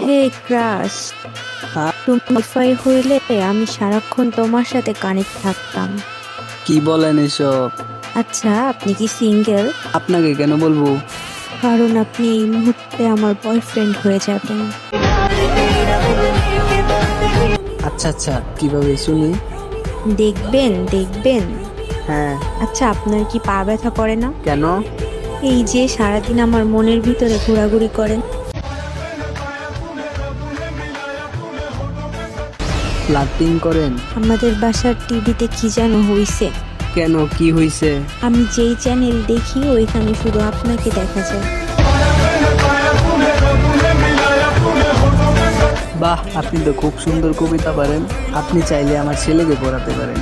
হে crush, হ্যাঁ? তুমি wifi হইলে আমি সারাক্ষণ তোমার সাথে কানেক্ট থাকতাম। কি বলেন এসব? আচ্ছা, আপনি কি সিঙ্গেল? আপনাকে কেন বলবো? কারণ আপনি এই মুহূর্তে আমার বয়ফ্রেন্ড হয়ে যাবেন। আচ্ছা আচ্ছা, কিভাবে শুনি? দেখবেন দেখবেন। হ্যাঁ। আচ্ছা, আপনার কি পা ব্যথা করে না? কেন? এই যে সারাদিন আমার মনের ভিতরে ঘোরাঘুরি করেন। ফ্লার্টিং করেন? আমাদের বাসার টিভিতে কি যেন হইছে। কেন, কি হইছে? আমি যেই চ্যানেল দেখি ওইখানে শুধু আপনাকে দেখা যায়। বাহ, আপনি তো খুব সুন্দর কবিতা পারেন। আপনি চাইলে আমার ছেলেকে পড়াতে পারেন।